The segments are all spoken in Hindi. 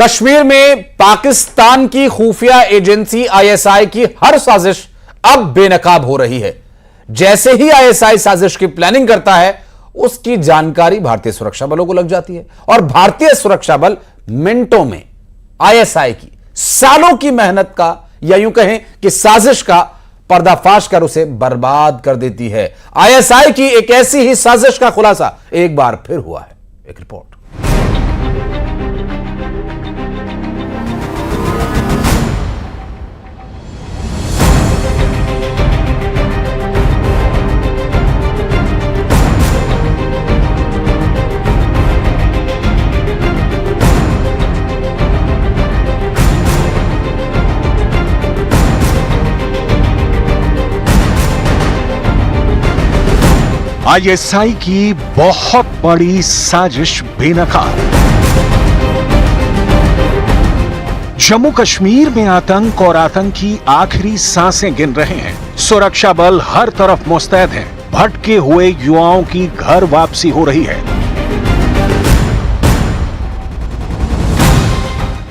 कश्मीर में पाकिस्तान की खुफिया एजेंसी आईएसआई की हर साजिश अब बेनकाब हो रही है। जैसे ही आईएसआई साजिश की प्लानिंग करता है, उसकी जानकारी भारतीय सुरक्षा बलों को लग जाती है और भारतीय सुरक्षा बल मिनटों में आईएसआई की सालों की मेहनत का, या यूं कहें कि साजिश का पर्दाफाश कर उसे बर्बाद कर देती है। आईएसआई की एक ऐसी ही साजिश का खुलासा एक बार फिर हुआ है। एक रिपोर्ट। आईएसआई की बहुत बड़ी साजिश बेनकाब। जम्मू कश्मीर में आतंक और आतंकी आखिरी सांसें गिन रहे हैं। सुरक्षा बल हर तरफ मुस्तैद हैं। भटके हुए युवाओं की घर वापसी हो रही है।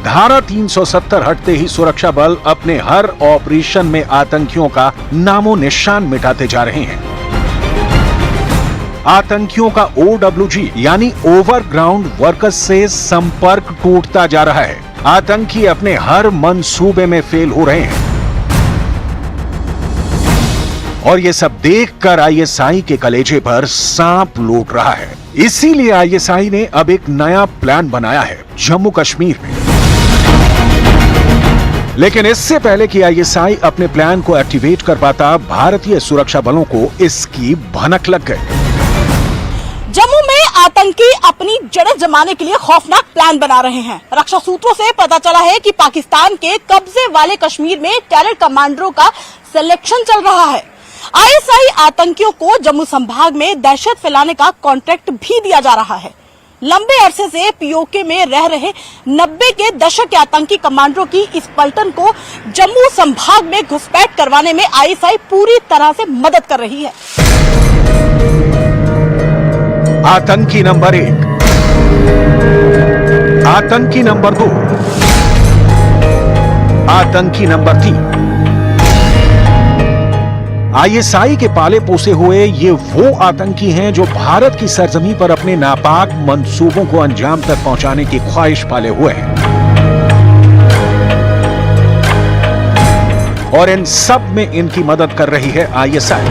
धारा 370 हटते ही सुरक्षा बल अपने हर ऑपरेशन में आतंकियों का नामो निशान मिटाते जा रहे हैं। आतंकियों का OWG यानी ओवरग्राउंड वर्कर्स से संपर्क टूटता जा रहा है। आतंकी अपने हर मंसूबे में फेल हो रहे हैं और ये सब देखकर आईएसआई के कलेजे पर सांप लौट रहा है। इसीलिए आईएसआई ने अब एक नया प्लान बनाया है जम्मू कश्मीर में। लेकिन इससे पहले कि आईएसआई अपने प्लान को एक्टिवेट कर पाता, भारतीय सुरक्षा बलों को इसकी भनक लग गई। जम्मू में आतंकी अपनी जड़ें जमाने के लिए खौफनाक प्लान बना रहे हैं। रक्षा सूत्रों से पता चला है कि पाकिस्तान के कब्जे वाले कश्मीर में टेरर कमांडरों का सिलेक्शन चल रहा है। आईएसआई आतंकियों को जम्मू संभाग में दहशत फैलाने का कॉन्ट्रैक्ट भी दिया जा रहा है। लंबे अरसे से पीओके में रह रहे 90 के दशक के आतंकी कमांडरों की इस पलटन को जम्मू संभाग में घुसपैठ करवाने में आईएसआई पूरी तरह से मदद कर रही है। आतंकी नंबर 1, आतंकी नंबर 2, आतंकी नंबर 3। आईएसआई के पाले पोसे हुए ये वो आतंकी हैं जो भारत की सरजमी पर अपने नापाक मंसूबों को अंजाम तक पहुंचाने की ख्वाहिश पाले हुए हैं। और इन सब में इनकी मदद कर रही है आईएसआई।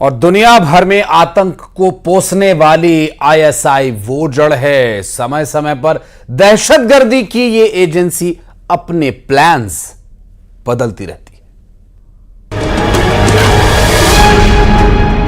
और दुनिया भर में आतंक को पोसने वाली आईएसआई वो जड़ है। समय समय पर दहशतगर्दी की ये एजेंसी अपने प्लान्स बदलती रहती है।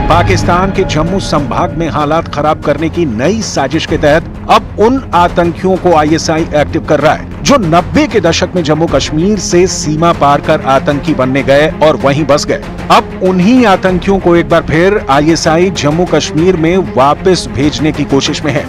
पाकिस्तान के जम्मू संभाग में हालात खराब करने की नई साजिश के तहत अब उन आतंकियों को आईएसआई एक्टिव कर रहा है जो 90 के दशक में जम्मू कश्मीर से सीमा पार कर आतंकी बनने गए और वहीं बस गए। अब उन्हीं आतंकियों को एक बार फिर आईएसआई जम्मू कश्मीर में वापस भेजने की कोशिश में है।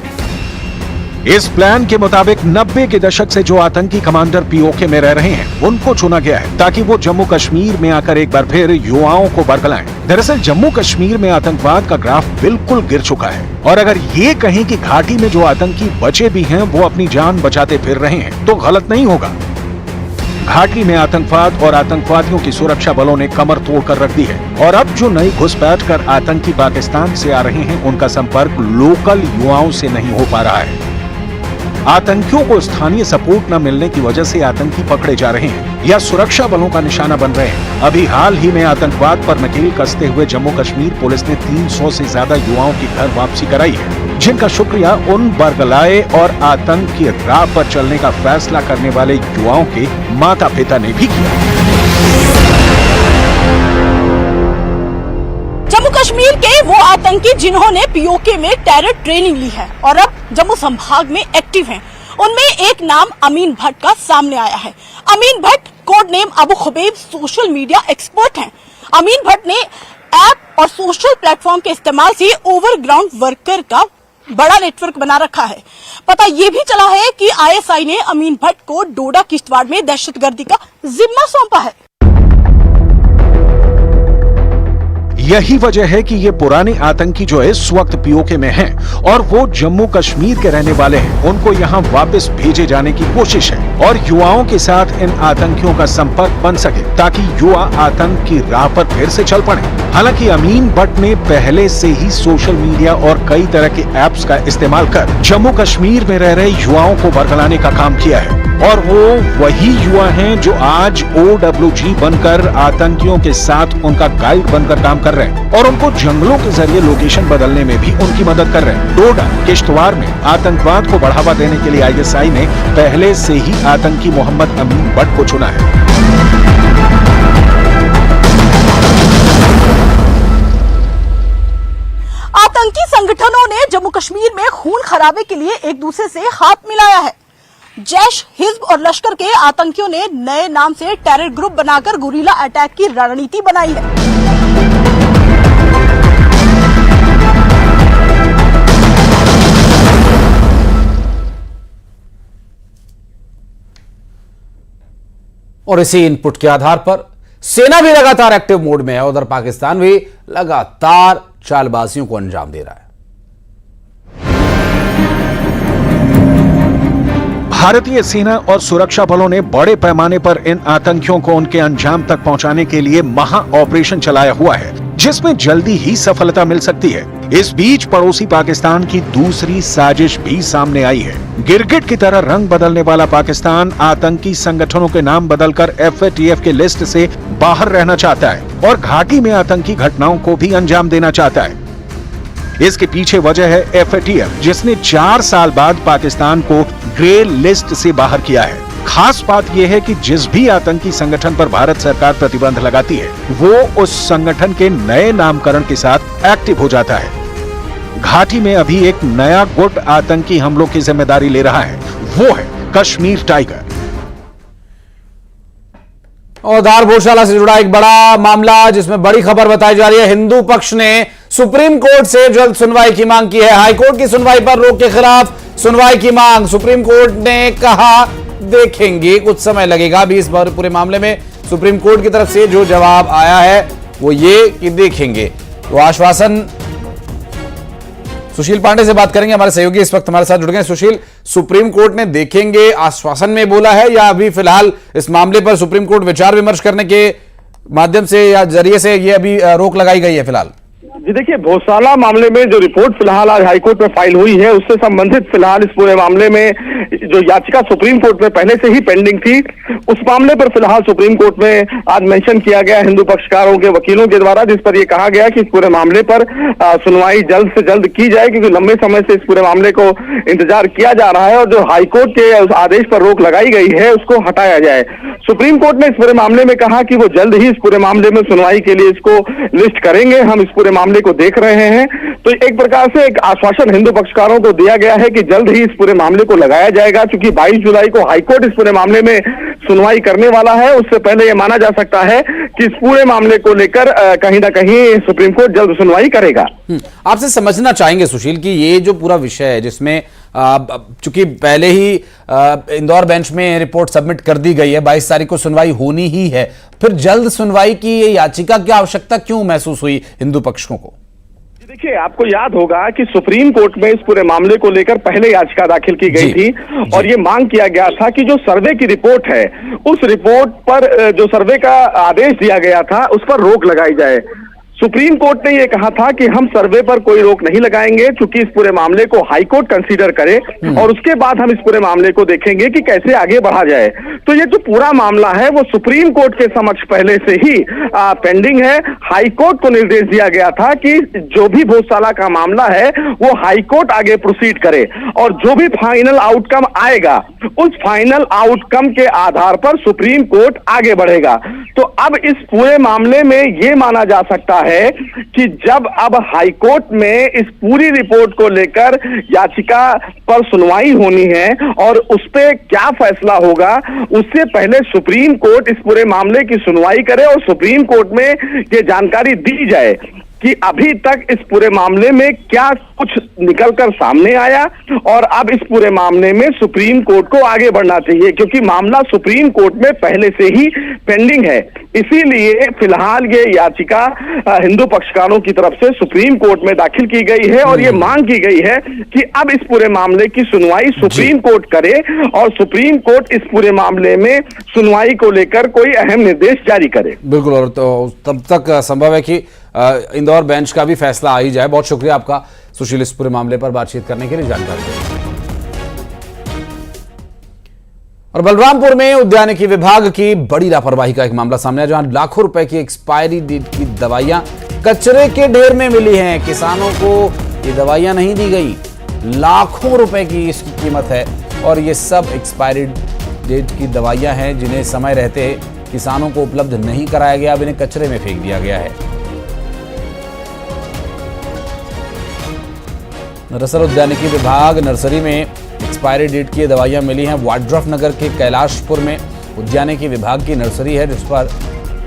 इस प्लान के मुताबिक 90 के दशक से जो आतंकी कमांडर पीओके में रह रहे हैं, उनको चुना गया है ताकि वो जम्मू कश्मीर में आकर एक बार फिर युवाओं को बरगलाएं। दरअसल जम्मू कश्मीर में आतंकवाद का ग्राफ बिल्कुल गिर चुका है और अगर ये कहें कि घाटी में जो आतंकी बचे भी हैं वो अपनी जान बचाते फिर रहे हैं तो गलत नहीं होगा। घाटी में आतंकवाद और आतंकवादियों की सुरक्षा बलों ने कमर तोड़कर रख दी है और अब जो नई घुसपैठ कर आतंकी पाकिस्तान से आ रहे हैं, उनका संपर्क लोकल युवाओं से नहीं हो पा रहा है। आतंकियों को स्थानीय सपोर्ट न मिलने की वजह से आतंकी पकड़े जा रहे हैं या सुरक्षा बलों का निशाना बन रहे हैं। अभी हाल ही में आतंकवाद पर नकेल कसते हुए जम्मू कश्मीर पुलिस ने 300 से ज्यादा युवाओं की घर वापसी कराई है, जिनका शुक्रिया उन बरगलाए और आतंक की राह पर चलने का फैसला करने वाले युवाओं के माता पिता ने भी किया। जम्मू कश्मीर के वो आतंकी जिन्होंने पीओके में टेरर ट्रेनिंग ली है और अब जम्मू संभाग में एक्टिव हैं, उनमें एक नाम अमीन भट्ट का सामने आया है। Amin Bhatt code name Abu Khubaib social media expert हैं। अमीन भट्ट ने ऐप और सोशल प्लेटफॉर्म के इस्तेमाल से ओवरग्राउंड वर्कर का बड़ा नेटवर्क बना रखा है। पता ये भी चला है कि आईएसआई ने अमीन भट्ट को डोडा किश्तवाड़ में दहशतगर्दी का जिम्मा सौंपा है। यही वजह है कि ये पुराने आतंकी जो इस वक्त पीओके में हैं और वो जम्मू कश्मीर के रहने वाले हैं, उनको यहाँ वापस भेजे जाने की कोशिश है और युवाओं के साथ इन आतंकियों का संपर्क बन सके ताकि युवा आतंक की राह पर फिर से चल पड़े। हालांकि अमीन भट्ट ने पहले से ही सोशल मीडिया और कई तरह के ऐप्स का इस्तेमाल कर जम्मू कश्मीर में रह रहे युवाओं को बरगलाने का काम किया है और वो वही युवा हैं जो आज OWG बनकर आतंकियों के साथ उनका गाइड बनकर काम कर रहे हैं और उनको जंगलों के जरिए लोकेशन बदलने में भी उनकी मदद कर रहे हैं। डोडा किश्तवाड़ में आतंकवाद को बढ़ावा देने के लिए ISI ने पहले से ही आतंकी मोहम्मद अमीन भट्ट को चुना है। आतंकी संगठनों ने जम्मू कश्मीर में खून खराबे के लिए एक दूसरे से हाथ मिलाया है। जैश, हिज्ब और लश्कर के आतंकियों ने नए नाम से टेरर ग्रुप बनाकर गुरिल्ला अटैक की रणनीति बनाई है। और इसी इनपुट के आधार पर सेना भी लगातार एक्टिव मोड में है। उधर पाकिस्तान भी लगातार चालबाजियों को अंजाम दे रहा है। भारतीय सेना और सुरक्षा बलों ने बड़े पैमाने पर इन आतंकियों को उनके अंजाम तक पहुंचाने के लिए महा ऑपरेशन चलाया हुआ है, जिसमें जल्दी ही सफलता मिल सकती है। इस बीच पड़ोसी पाकिस्तान की दूसरी साजिश भी सामने आई है। गिरगिट की तरह रंग बदलने वाला पाकिस्तान आतंकी संगठनों के नाम बदलकर FATF के लिस्ट से बाहर रहना चाहता है और घाटी में आतंकी घटनाओं को भी अंजाम देना चाहता है। इसके पीछे वजह है FATF, जिसने 4 साल बाद पाकिस्तान को ग्रे लिस्ट से बाहर किया है। खास बात यह है कि जिस भी आतंकी संगठन पर भारत सरकार प्रतिबंध लगाती है, वो उस संगठन के नए नामकरण के साथ एक्टिव हो जाता है। घाटी में अभी एक नया गुट आतंकी हमलों की जिम्मेदारी ले रहा है, वो है कश्मीर टाइगर। और धार गौशाला से जुड़ा एक बड़ा मामला, जिसमें बड़ी खबर बताई जा रही है। हिंदू पक्ष ने सुप्रीम कोर्ट से जल्द सुनवाई की मांग की है। हाईकोर्ट की सुनवाई पर रोक के खिलाफ सुनवाई की मांग। सुप्रीम कोर्ट ने कहा देखेंगे, कुछ समय लगेगा। अभी इस बार पूरे मामले में सुप्रीम कोर्ट की तरफ से जो जवाब आया है वो ये कि देखेंगे। तो आश्वासन, सुशील पांडे से बात करेंगे, हमारे सहयोगी इस वक्त हमारे साथ जुड़ गए। सुशील, सुप्रीम कोर्ट ने देखेंगे आश्वासन में बोला है या अभी फिलहाल इस मामले पर सुप्रीम कोर्ट विचार विमर्श करने के माध्यम से या जरिए से ये अभी रोक लगाई गई है फिलहाल? जी देखिए, गौशाला मामले में जो रिपोर्ट फिलहाल आज हाईकोर्ट में फाइल हुई है, उससे संबंधित फिलहाल इस पूरे मामले में जो याचिका सुप्रीम कोर्ट में पहले से ही पेंडिंग थी, उस मामले पर फिलहाल सुप्रीम कोर्ट में आज मेंशन किया गया हिंदू पक्षकारों के वकीलों के द्वारा, जिस पर यह कहा गया कि इस पूरे मामले पर सुनवाई जल्द से जल्द की जाए, क्योंकि लंबे समय से इस पूरे मामले को इंतजार किया जा रहा है और जो हाईकोर्ट के उस आदेश पर रोक लगाई गई है उसको हटाया जाए। सुप्रीम कोर्ट ने इस पूरे मामले में कहा कि वो जल्द ही इस पूरे मामले में सुनवाई के लिए इसको लिस्ट करेंगे, हम इस पूरे मामले को देख रहे हैं। तो एक प्रकार से एक आश्वासन हिंदू पक्षकारों को दिया गया है कि जल्द ही इस पूरे मामले को लगाया जाएगा, क्योंकि 22 जुलाई को हाईकोर्ट इस पूरे मामले में सुनवाई करने वाला है। उससे पहले यह माना जा सकता है कि इस पूरे मामले को लेकर कहीं ना कहीं सुप्रीम कोर्ट जल्द सुनवाई करेगा। आपसे समझना चाहेंगे सुशील कि ये जो पूरा विषय है, जिसमें चूंकि पहले ही इंदौर बेंच में रिपोर्ट सबमिट कर दी गई है, 22 तारीख को सुनवाई होनी ही है, फिर जल्द सुनवाई की ये याचिका की आवश्यकता क्यों महसूस हुई हिंदू पक्षों को? देखिए, आपको याद होगा कि सुप्रीम कोर्ट में इस पूरे मामले को लेकर पहले याचिका दाखिल की गई थी और ये मांग किया गया था कि जो सर्वे की रिपोर्ट है, उस रिपोर्ट पर जो सर्वे का आदेश दिया गया था उस पर रोक लगाई जाए। सुप्रीम कोर्ट ने यह कहा था कि हम सर्वे पर कोई रोक नहीं लगाएंगे, क्योंकि इस पूरे मामले को हाईकोर्ट कंसीडर करे और उसके बाद हम इस पूरे मामले को देखेंगे कि कैसे आगे बढ़ा जाए। तो ये जो पूरा मामला है वो सुप्रीम कोर्ट के समक्ष पहले से ही पेंडिंग है। हाईकोर्ट को निर्देश दिया गया था कि जो भी भोजशाला का मामला है वो हाईकोर्ट आगे प्रोसीड करे और जो भी फाइनल आउटकम आएगा उस फाइनल आउटकम के आधार पर सुप्रीम कोर्ट आगे बढ़ेगा। तो अब इस पूरे मामले में ये माना जा सकता है कि जब अब हाईकोर्ट में इस पूरी रिपोर्ट को लेकर याचिका पर सुनवाई होनी है और उस पे क्या फैसला होगा, उससे पहले सुप्रीम कोर्ट इस पूरे मामले की सुनवाई करे और सुप्रीम कोर्ट में ये जानकारी दी जाए कि अभी तक इस पूरे मामले में क्या कुछ निकलकर सामने आया और अब इस पूरे मामले में सुप्रीम कोर्ट को आगे बढ़ना चाहिए, क्योंकि मामला सुप्रीम कोर्ट में पहले से ही पेंडिंग है। इसीलिए फिलहाल ये याचिका हिंदू पक्षकारों की तरफ से सुप्रीम कोर्ट में दाखिल की गई है और ये मांग की गई है कि अब इस पूरे मामले की सुनवाई सुप्रीम कोर्ट करे और सुप्रीम कोर्ट इस पूरे मामले में सुनवाई को लेकर कोई अहम निर्देश जारी करे। बिल्कुल, और तो तब तक संभव है कि इंदौर बेंच का भी फैसला आ ही जाए। बहुत शुक्रिया आपका सुशील इस पूरे मामले पर बातचीत करने के लिए, जानकारी देने के लिए। और बलरामपुर में उद्यानिकी विभाग की बड़ी लापरवाही का एक मामला सामने आया, जहां लाखों रुपए की एक्सपायरी डेट की दवाइयां कचरे के ढेर में मिली हैं। किसानों को ये दवाइयां नहीं दी गई, लाखों रुपए की इसकी कीमत है और ये सब एक्सपायरी डेट की दवाइयां हैं जिन्हें समय रहते किसानों को उपलब्ध नहीं कराया गया, अब इन्हें कचरे में फेंक दिया गया है। दरअसल उद्यानिकी विभाग नर्सरी में एक्सपायरी डेट की दवाइयां मिली हैं। वाड्रफ नगर के कैलाशपुर में उद्यानिकी विभाग की नर्सरी है, जिस पर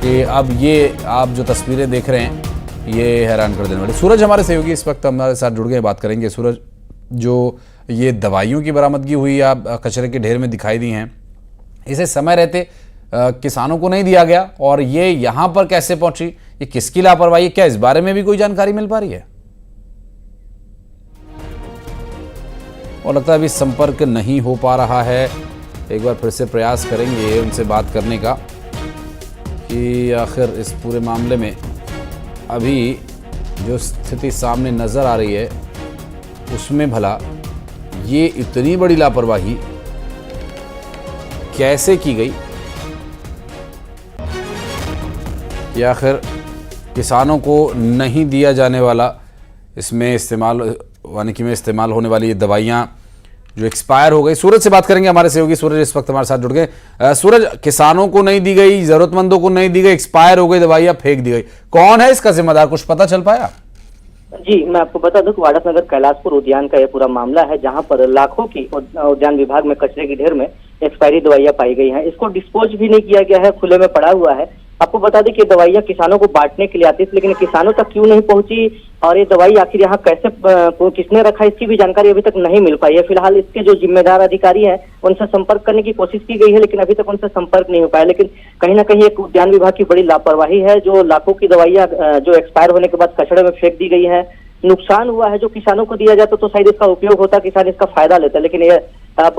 कि अब ये आप जो तस्वीरें देख रहे हैं ये हैरान कर देने वाली। सूरज हमारे सहयोगी इस वक्त हमारे साथ जुड़ गए, बात करेंगे। सूरज, जो ये दवाइयों की बरामदगी हुई आप कचरे के ढेर में दिखाई दी हैं, इसे समय रहते किसानों को नहीं दिया गया और ये यहाँ पर कैसे पहुंची, ये किसकी लापरवाही, क्या इस बारे में भी कोई जानकारी मिल पा रही है? और लगता है अभी संपर्क नहीं हो पा रहा है। एक बार फिर से प्रयास करेंगे उनसे बात करने का कि आखिर इस पूरे मामले में अभी जो स्थिति सामने नज़र आ रही है उसमें भला ये इतनी बड़ी लापरवाही कैसे की गई कि आखिर किसानों को नहीं दिया जाने वाला इसमें वानिकी में इस्तेमाल होने वाली ये दवाइयाँ जो एक्सपायर हो गई। सूरज से बात करेंगे, हमारे सहयोगी सूरज इस वक्त हमारे साथ जुड़ गए। सूरज, किसानों को नहीं दी गई, जरूरतमंदों को नहीं दी गई, एक्सपायर हो गई दवाइयाँ, फेंक दी गई, कौन है इसका जिम्मेदार, कुछ पता चल पाया? जी, मैं आपको बता दूं कि वाड्रफ नगर कैलाशपुर उद्यान का ये पूरा मामला है, जहां पर लाखों की उद्यान विभाग में कचरे की ढेर में एक्सपायरी दवाइयां पाई गई हैं। इसको डिस्पोज भी नहीं किया गया है, खुले में पड़ा हुआ है। आपको बता दें कि दवाइयां किसानों को बांटने के लिए आती थी, लेकिन किसानों तक क्यों नहीं पहुंची और ये दवाई आखिर यहाँ कैसे किसने रखा, इसकी भी जानकारी अभी तक नहीं मिल पाई है। फिलहाल इसके जो जिम्मेदार अधिकारी हैं उनसे संपर्क करने की कोशिश की गई है, लेकिन अभी तक उनसे संपर्क नहीं हो पाया। लेकिन कहीं ना कहीं एक उद्यान विभाग की बड़ी लापरवाही है, जो लाखों की दवाइयां जो एक्सपायर होने के बाद कचड़े में फेंक दी गई है। नुकसान हुआ है, जो किसानों को दिया जाता तो शायद इसका उपयोग होता, किसान इसका फायदा लेता, लेकिन ये अब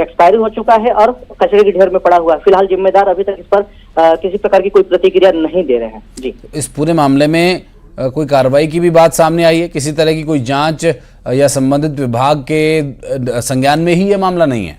एक्सपायरी हो चुका है और कचरे के ढेर में पड़ा हुआ है। फिलहाल जिम्मेदार अभी तक इस पर किसी प्रकार की कोई प्रतिक्रिया नहीं दे रहे हैं। जी, इस पूरे मामले में कोई कार्रवाई की भी बात सामने आई है? किसी तरह की कोई जांच या संबंधित विभाग के संज्ञान में ही ये मामला नहीं है?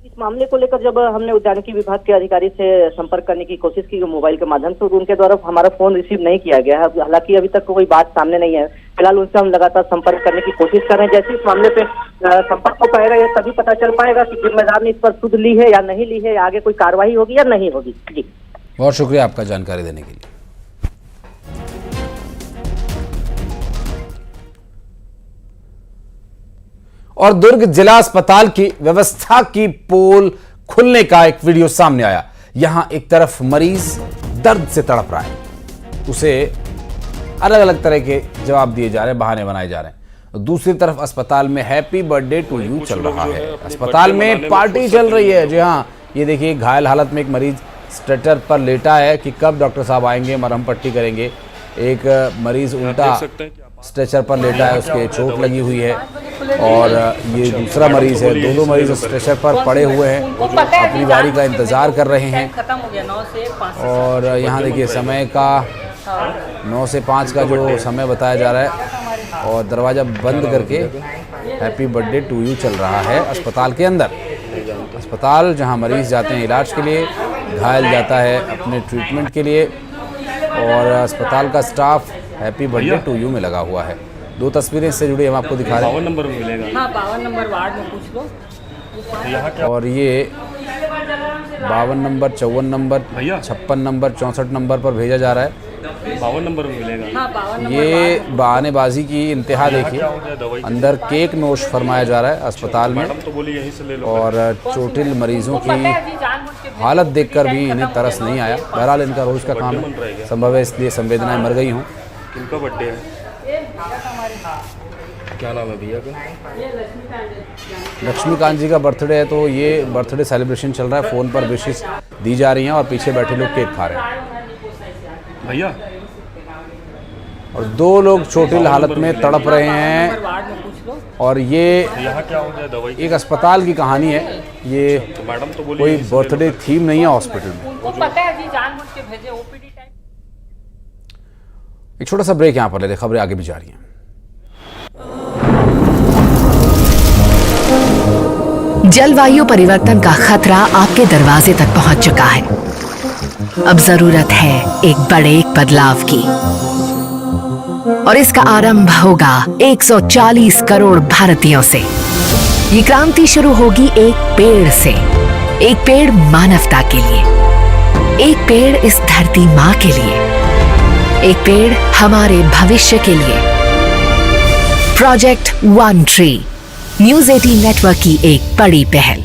इस मामले को लेकर जब हमने उद्यानिकी विभाग के अधिकारी से संपर्क करने की कोशिश की मोबाइल के माध्यम से, उनके द्वारा हमारा फोन रिसीव नहीं किया गया है। हालांकि अभी तक कोई बात सामने नहीं है। फिलहाल उनसे हम लगातार संपर्क करने की कोशिश कर रहे हैं। जैसे इस मामले पे संपर्क हो पाएगा या तभी पता चल पाएगा कि जिम्मेदार ने इस पर सुध ली है या नहीं ली है, आगे कोई कार्रवाई होगी या नहीं होगी। जी, बहुत शुक्रिया आपका जानकारी देने के लिए। और दुर्ग जिला अस्पताल की व्यवस्था की पोल खुलने का एक वीडियो सामने आया। यहां एक तरफ मरीज दर्द से तड़प रहा है, उसे अलग अलग तरह के जवाब दिए जा रहे हैं, बहाने बनाए जा रहे हैं। दूसरी तरफ अस्पताल में हैप्पी बर्थडे टू यू चल रहा है, अस्पताल में पार्टी चल रही है। जी हाँ, ये देखिए घायल हालत में एक मरीज स्ट्रेचर पर लेटा है कि कब डॉक्टर साहब आएंगे, मरहम पट्टी करेंगे। एक मरीज उल्टा स्ट्रेचर पर लेटा है, उसके चोट लगी हुई है और ये दूसरा मरीज है। दोनों मरीज स्ट्रेचर पर पड़े हुए हैं, अपनी बारी का इंतजार कर रहे हैं। और यहाँ देखिए समय का 9 से 5 का जो समय बताया जा रहा है और दरवाज़ा बंद करके हैप्पी बर्थडे टू यू चल रहा है अस्पताल के अंदर। अस्पताल जहाँ मरीज जाते हैं इलाज के लिए, घायल जाता है अपने ट्रीटमेंट के लिए और अस्पताल का staff happy birthday to you में लगा हुआ है। दो तस्वीरें इससे जुड़ी हम आपको दिखा रहे हैं। 52 नंबर में मिलेगा। हाँ, 52 नंबर वार्ड में पूछ लो। और ये 52 नंबर, 54 नंबर, 56 नंबर, 64 नंबर पर भेजा जा रहा है। 52 नंबर में मिलेगा। हाँ, 52 नंबर। ये बहानेबाजी की इंतहा देखिए, अंदर केक नोश फरमाया जा रहा है अस्पताल में और चोटिल मरीजों की हालत देखकर भी इन्हें तरस नहीं आया। बहरहाल इनका रोज का काम है, संभव है इसलिए संवेदनाएं मर गई हों। किनका बर्थडे है? क्या नाम है भैया का? लक्ष्मीकांत जी का बर्थडे है, तो ये बर्थडे सेलिब्रेशन चल रहा है। फ़ोन पर विशेष दी जा रही हैं और पीछे बैठे लोग केक खा रहे हैं। भैया और 2 लोग चोटिल हालत में तड़प रहे हैं। वार्ड में पूछ लो। और ये यहाँ क्या हो गया दवाई? एक अस्पताल की कहानी है, ये तो मैडम तो बोली कोई बर्थडे थीम नहीं है हॉस्पिटल में। उनको पता है जी, जानबूझ के भेजे ओपीडी टाइप। एक छोटा सा ब्रेक यहाँ पर ले, खबरें आगे भी जा रही हैं। जलवायु परिवर्तन का खतरा आपके दरवाजे तक पहुंच चुका है। अब जरूरत है एक बड़े बदलाव की, और इसका आरंभ होगा 140 करोड़ भारतीयों से। ये क्रांति शुरू होगी एक पेड़ से। एक पेड़ मानवता के लिए, एक पेड़ इस धरती माँ के लिए, एक पेड़ हमारे भविष्य के लिए। Project one tree, news 18 network की एक बड़ी पहल।